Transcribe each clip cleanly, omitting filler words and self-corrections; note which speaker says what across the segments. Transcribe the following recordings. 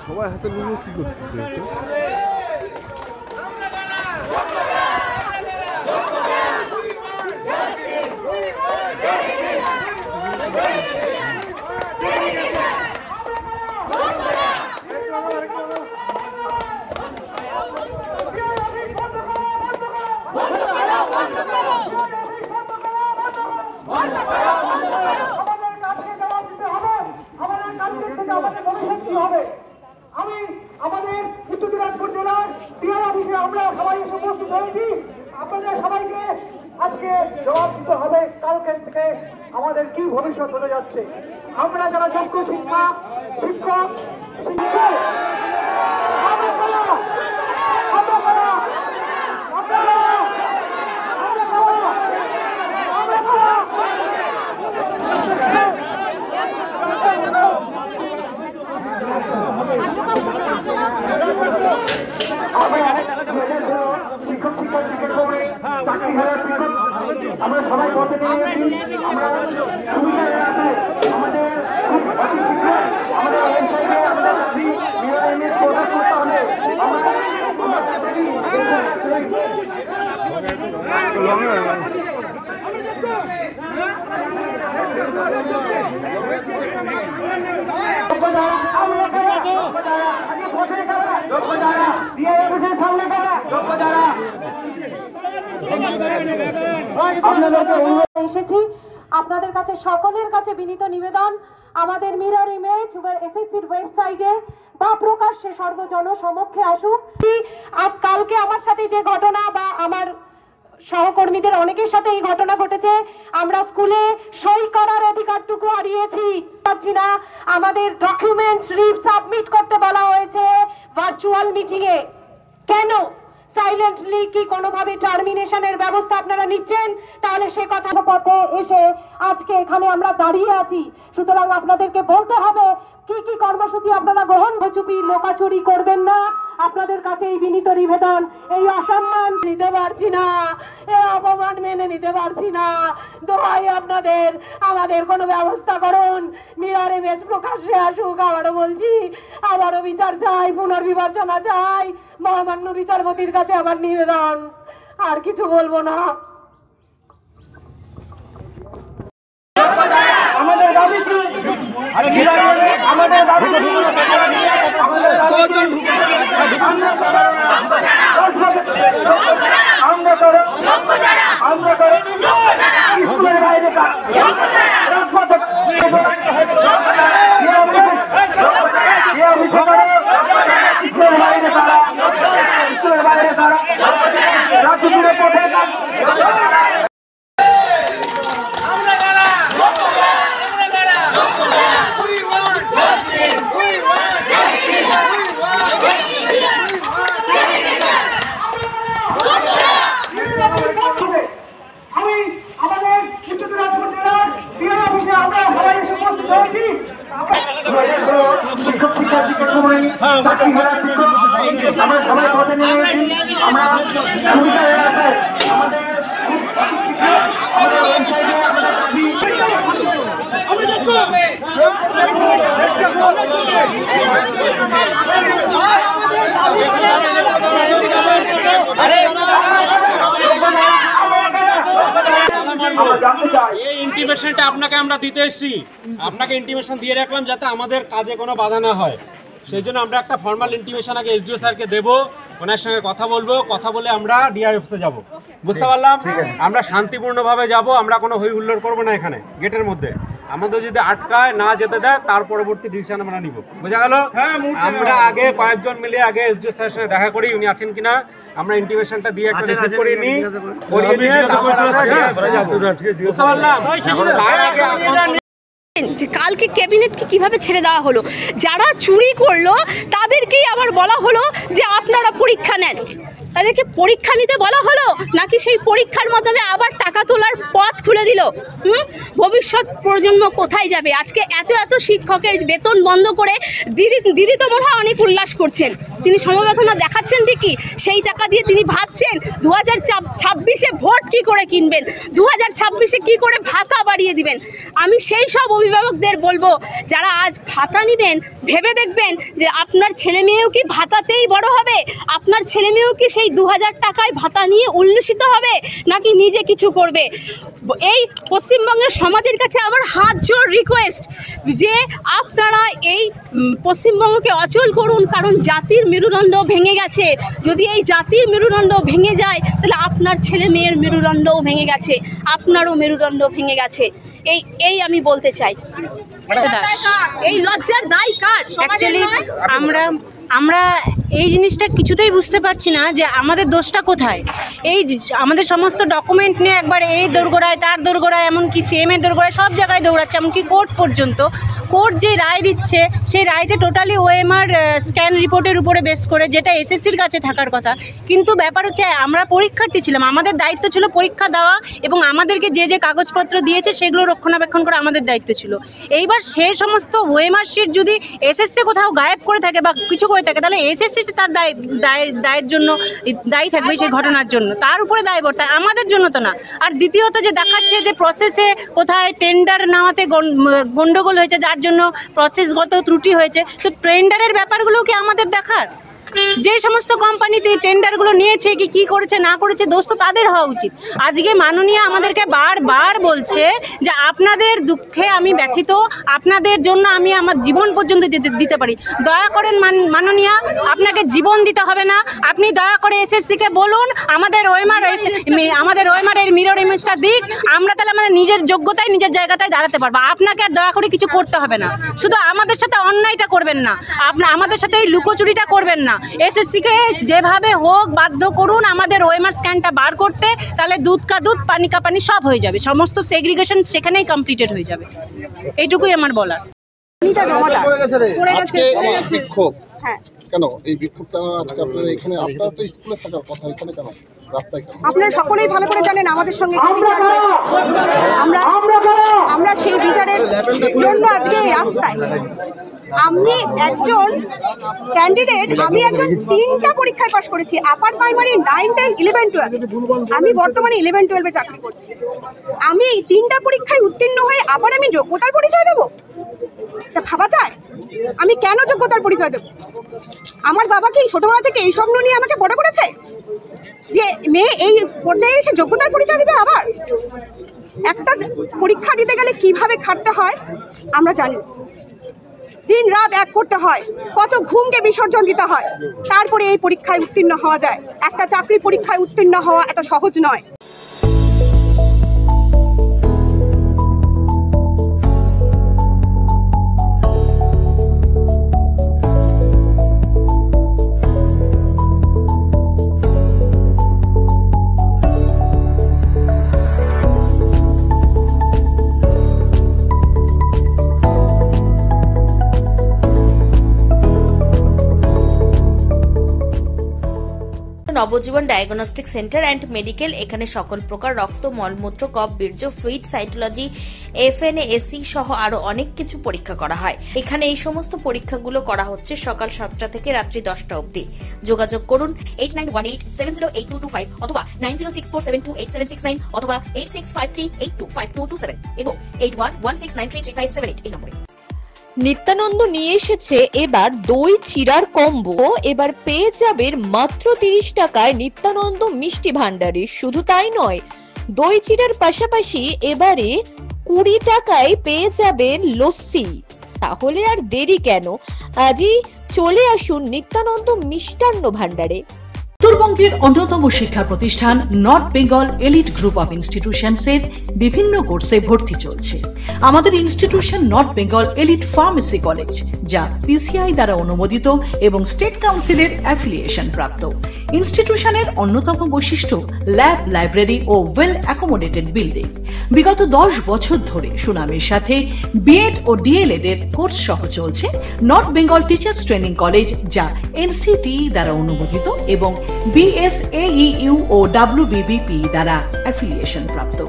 Speaker 1: সবাই হাতে নিয়ে কি করতেছে?
Speaker 2: আমি আমাদের উত্তর দিনাজপুর জেলার ডিআই অফিসে আমরা সবাই এসে উপস্থিত হয়েছি। আপনাদের সবাইকে আজকে জবাব দিতে হবে কালকে থেকে আমাদের কি ভবিষ্যৎ হতে যাচ্ছে। আমরা যারা যোগ্য শিক্ষক আমরা সবাই বলতে পেরেছি আমরা আমাদের
Speaker 3: এসেছি আপনাদের কাছে সকলের কাছে বিনীত নিবেদন, আমাদের মিরর ইমেজ এসএসসির ওয়েবসাইটে বা প্রকাশ্যে সর্বজন সমক্ষে আসুক। কালকে আমার সাথে যে ঘটনা বা আমার সহকর্মীদের অনেকের সাথে এই ঘটনা ঘটেছে, আমরা স্কুলে সই করার অধিকারটুকু হারিয়েছি পারছি না। আমাদের ডকুমেন্ট সাবমিট করতে বলা হয়েছে ভার্চুয়াল মিটিং এ। কেন? সাইলেন্টলি কি কোনোভাবে টার্মিনেশনের ব্যবস্থা আপনারা নিচ্ছেন? তাহলে সে কথা পথে এসে আজকে এখানে আমরা দাঁড়িয়ে আছি। সুতরাং আপনাদেরকে বলতে হবে কি কি কর্মসূচি আপনারা গ্রহণ, চুপি লোকাচুরি করবেন না। আপনাদের কাছে এই বিনীত নিবেদন, এই অসম্মান নিতে পারছি না, এই অপমান মেনে নিতে পারছি না। দোহাই আপনাদের, আমাদের কোনো ব্যবস্থা করুন। মিরর ইমেজ প্রকাশ্যে আসুক। আবারও বলছি, আবারও বিচার চাই, পুনর্বিবেচনা চাই। মহামান্য বিচারপতির কাছে আমার নিবেদন, আর কিছু বলবো না।
Speaker 2: আমাদের দাবি কি? আমাদের দাবি স্কুলের বাইরে তারা রাজ্যপুরের পথে আমি আমাদের উত্তর দিনাজপুর জেলার ডিআই অফিসে আমরা সবাই এসে উপস্থিত হয়েছি। শিক্ষক শিক্ষার্থী আমরা সবাই পথে নিয়েছি। আমরা
Speaker 4: এই ইন্টিমেশনটা আপনাকে আমরা দিতে এসেছি, আপনাকে ইন্টিমেশন দিয়ে রাখলাম যাতে আমাদের কাজে কোনো বাধা না হয়। সেই জন্য আমরা একটা ফর্মাল ইন্টিমেশন আগে এসডিও স্যারকে দেবো, ওনার সঙ্গে কথা বলবো, কথা বলে আমরা ডিআই অফিসে যাব। বুঝতে পারলাম? আমরা শান্তিপূর্ণভাবে যাব, আমরা কোনো হই হুল্লোড় করবো না এখানে গেটের মধ্যে। আমাদের যদি আটকায় না যেতে দেয় তার পরবর্তী ডিসিশন আমরা নিব। বোঝা গেল? আমরা আগে কয়েকজন মিলে আগে এসডিও স্যারের সঙ্গে দেখা করি, উনি আছেন কিনা, আমরা ইন্টিমেশনটা দিয়ে একটা রিসিভ করে নিই, করিয়ে নিয়ে বুঝতে পারলাম?
Speaker 5: কালকে ক্যাবিনেটকে কিভাবে ছেড়ে দেওয়া হলো? যারা চুরি করলো তাদেরকেই আবার বলা হলো যে আপনারা পরীক্ষা নেন। তাদেরকে পরীক্ষা নিতে বলা হলো, নাকি সেই পরীক্ষার মাধ্যমে আবার টাকা তোলার পথ খুলে দিল? ভবিষ্যৎ প্রজন্ম কোথায় যাবে? আজকে এত এত শিক্ষকের বেতন বন্ধ করে দিদি তো মনে হয় অনেক উল্লাস করছেন, তিনি সমবেদনা দেখাচ্ছেন ঠিকই, সেই টাকা দিয়ে তিনি ভাবছেন 2026-এ ভোট কি করে কিনবেন, 2026-এ কি করে ভাতা বাড়িয়ে দিবেন। আমি সেই সব অভিভাবকদের বলবো, যারা আজ ভাতা নেবেন, ভেবে দেখবেন যে আপনার ছেলে মেয়েও কি ভাতাতেই বড় হবে, আপনার ছেলে মেয়েও কি সেই 2000 টাকায় ভাতা নিয়ে উল্লসিত হবে, নাকি নিজে কিছু করবে। এই পশ্চিমবঙ্গের সমাজের কাছে আমার হাত জোর রিকোয়েস্ট যে আপনারা এই পশ্চিমবঙ্গকে অচল করুন, কারণ জাতির মেরুদণ্ড ভেঙে গেছে। যদি এই জাতির মেরুদণ্ড ভেঙে যায়, তাহলে আপনার ছেলে মেয়ের মেরুদণ্ডও ভেঙে গেছে, আপনারও মেরুদণ্ড ভেঙে গেছে। এই আমি বলতে চাই। এই লজ্জার দায় কার?
Speaker 3: অ্যাকচুয়ালি আমরা এই জিনিসটা কিছুতেই বুঝতে পারছি না যে আমাদের দোষটা কোথায়। আমাদের সমস্ত ডকুমেন্ট নিয়ে একবার এই দোরগোড়ায় তার দোরগোড়ায়, এমনকি সিএমের দোরগোড়ায়, সব জায়গায় দৌড়াচ্ছে, এমনকি কোর্ট পর্যন্ত। কোর্ট যে রায় দিচ্ছে, সেই রায়টা টোটালি ওএমআর স্ক্যান রিপোর্টের উপরে বেস করে, যেটা এসএসসির কাছে থাকার কথা। কিন্তু ব্যাপার হচ্ছে, আমরা পরীক্ষার্থী ছিলাম, আমাদের দায়িত্ব ছিল পরীক্ষা দেওয়া, এবং আমাদেরকে যে কাগজপত্র দিয়েছে সেগুলো রক্ষণাবেক্ষণ করা আমাদের দায়িত্ব ছিল। এইবার সেই সমস্ত ওএমআর শিট যদি এসএসসি কোথাও গায়েব করে থাকে বা কিছু করে থাকে, তাহলে এসএসসি তার দায়ের জন্য দায়ী থাকবে, সেই ঘটনার জন্য তার উপরে দায়বর্তা, আমাদের জন্য তো না। আর দ্বিতীয়ত যে দেখাচ্ছে যে প্রসেসে কোথায় টেন্ডার নেওয়াতে গন্ডগোল হয়েছে, যার জন্য প্রসেসগত ত্রুটি হয়েছে, তো টেন্ডারের ব্যাপারগুলো কি আমাদের দেখার? যে সমস্ত কোম্পানিতে টেন্ডারগুলো নিয়েছে কি করেছে না করেছে, দোষ তো তাদের হওয়া উচিত। আজকে মাননীয় আমাদেরকে বারবার বলছে যে আপনাদের দুঃখে আমি ব্যথিত, আপনাদের জন্য আমি আমার জীবন পর্যন্ত দিতে পারি। দয়া করেন মাননীয়, আপনাকে জীবন দিতে হবে না, আপনি দয়া করে এসএসসিকে বলুন আমাদের ওএমআর এর মিরর ইমেজটা দিক, আমরা তাহলে আমাদের নিজের যোগ্যতায় নিজের জায়গাটায় দাঁড়াতে পারবো। আপনাকে আর দয়া করে কিছু করতে হবে না, শুধু আমাদের সাথে অন্যায়টা করবেন না, আমাদের সাথে এই লুকোচুরিটা করবেন না। এসএসসিকে যেভাবে হোক বাধ্য করুন আমাদের ওএমআর স্ক্যানটা বার করতে, তাহলে দুধ কা দুধ পানি কা পানি সব হয়ে যাবে, সমস্ত সেগ্রিগেশন সেখানেই কমপ্লিটেড হয়ে যাবে। এইটুকুই আমার বলার।
Speaker 1: বিক্ষোভ কেন? এই বিক্ষোভটা আজকে আপনারা এখানে, আপনারা তো স্কুলে থাকার কথা, এখানে কেন রাস্তায় কেন?
Speaker 6: আপনারা সকলেই ভালো করে জানেন আমাদের সঙ্গে কি বিচার হয়েছে। আমরা সেই বিচারের জন্য আজকে এই রাস্তায়। আমি একজন ক্যান্ডিডেট, আমি একজন 3টা পরীক্ষায় পাশ করেছি, আপার প্রাইমারি 9, 10, 11, 12। আমি বর্তমানে 11, 12-এ চাকরি করছি। আমি এই 3টা পরীক্ষায় উত্তীর্ণ হয়ে আবার আমি যোগ্যতার পরিচয় দেবো? এটা ভাবা যায়? আমি কেন যোগ্যতার পরিচয় দেবো? আমার বাবা কি ছোটবেলা থেকে এই স্বপ্ন নিয়ে আমাকে বড় করেছে যে মেয়ে এই পর্যায়ে এসে যোগ্যতার পরিচয় দিবে? আবার একটা পরীক্ষা দিতে গেলে কিভাবে খাটতে হয় আমরা জানি, দিন রাত এক করতে হয়, কত ঘুমকে বিসর্জন দিতে হয়, তারপরে এই পরীক্ষায় উত্তীর্ণ হওয়া যায়। একটা চাকরি পরীক্ষায় উত্তীর্ণ হওয়া এত সহজ নয়।
Speaker 7: নবজীবন ডায়াগনস্টিক সেন্টার অ্যান্ড মেডিকেল। এখানে সকল প্রকার রক্ত, মলমূত্র, কফ, বীর্য, ফ্লুইড, সাইটোলজি, এফএনএসি সহ আরো অনেক কিছু পরীক্ষা করা হয়। এখানে এই সমস্ত পরীক্ষাগুলো করা হচ্ছে সকাল 7টা থেকে রাত্রি 10টা অবধি। যোগাযোগ করুন 8918708225 অথবা 9064728769 অথবা 8653825227 এবং 8116933578 এই নম্বরে।
Speaker 8: নিত্যানন্দ নিয়ে এসেছে এবার দই চিড়ার কম্বো। এবার পেয়ে যাবেন মাত্র 30 টাকায় নিত্যানন্দ মিষ্টি ভান্ডারে। শুধু তাই নয়, দই চিড়ার পাশাপাশি এবারে 20 টাকায় পেয়ে যাবেন লস্যি। তাহলে আর দেরি কেন, আজই চলে আসুন নিত্যানন্দ মিষ্টান্ন ভান্ডারে।
Speaker 9: উত্তরবঙ্গের অন্যতম শিক্ষা প্রতিষ্ঠান North Bengal elite group of ইনস্টিটিউশনসের বিভিন্ন কোর্সে ভর্তি চলছে। আমাদের institution North Bengal elite pharmacy college, যা পিসিআই দ্বারা অনুমোদিত এবং স্টেট কাউন্সিলের অ্যাফিলিয়েশন প্রাপ্ত। ইনস্টিটিউশনের অন্যতম বৈশিষ্ট্য ল্যাব, লাইব্রেরি ও ওয়েল অ্যাকোমোডেটেড বিল্ডিং। বিগত 10 বছর ধরে সুনামের সাথে বিএড ও ডিএলএড এর কোর্স সহ চলছে north Bengal teachers training college, যা এনসিটি দ্বারা অনুমোদিত এবং BSAEU ও WBBP দ্বারা অ্যাফিলিয়েশন প্রাপ্ত।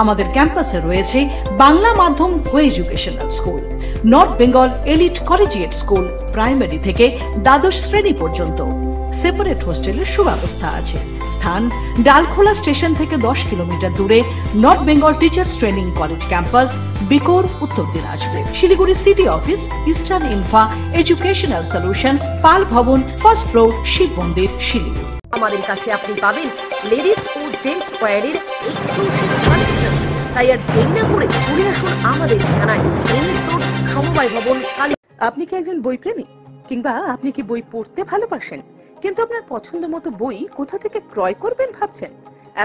Speaker 9: আমাদের ক্যাম্পাসে রয়েছে বাংলা মাধ্যম কো educational school, north Bengal elite collegiate school primary থেকে দ্বাদশ শ্রেণী পর্যন্ত। সেপারেট হোস্টেলের সুব্যবস্থা আছে। স্থান ডালখোলা স্টেশন থেকে 10 কিলোমিটার দূরে North Bengal teachers training college campus, বিকোর, Uttar Dinajpur. Siliguri city office, Eastern Infa educational solutions, Pal Bhavan, first floor, Shiva মন্দির, শিলিগুড়ি।
Speaker 10: আমাদের কাছে আপনি পাবেন লেডিস ও জেন্টস ওয়্যারের এক্সক্লুসিভ কালেকশন। তাই আর দেরি না করে চলে আসুন আমাদের ঠিকানায়, এনএস রোড, সমবায় ভবন, কালী।
Speaker 11: আপনি কি একজন বই প্রেমী, কিংবা আপনি কি বই পড়তে ভালোবাসেন, কিন্তু আপনার পছন্দ মতো বই কোথা থেকে ক্রয় করবেন ভাবছেন?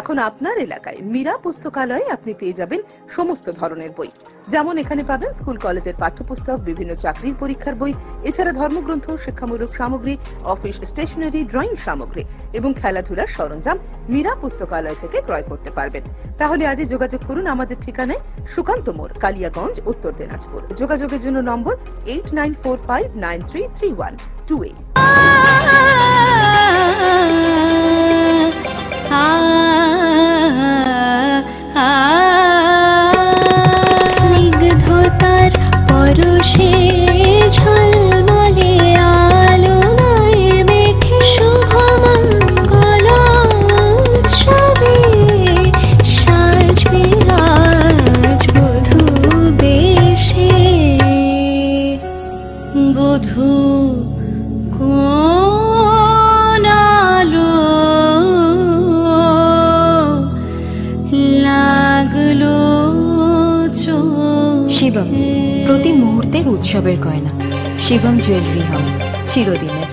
Speaker 11: এখন আপনার এলাকায় মীরা পুস্তকালয়ে আপনি পেয়ে যাবেন সমস্ত ধরনের বই। যেমন এখানে পাবেন স্কুল কলেজের পাঠ্যপুস্তক, বিভিন্ন চাকরির পরীক্ষার বই, এছাড়া ধর্মগ্রন্থ, শিক্ষামূলক সামগ্রী, অফিস স্টেশনারি, ড্রয়িং সামগ্রী এবং খেলাধুলার সরঞ্জাম মীরা পুস্তকালয় থেকে ক্রয় করতে পারবেন। তাহলে আজই যোগাযোগ করুন আমাদের ঠিকানায়, সুকান্ত মোড়, কালিয়াগঞ্জ, উত্তর দিনাজপুর। যোগাযোগের জন্য নম্বর 8945933128।
Speaker 12: স্নিগ্ধতার পরশে ঝলমলে আলোয় মেখে শুভমঙ্গল উৎসবে সাজবে আজ বধূ বেশে। বধূ কোন আলো লাগলো চোখে। শিবম, প্রতি মুহূর্তের উৎসবের গয়না। শিবম জুয়েলারি হাউস, চিরদিনের।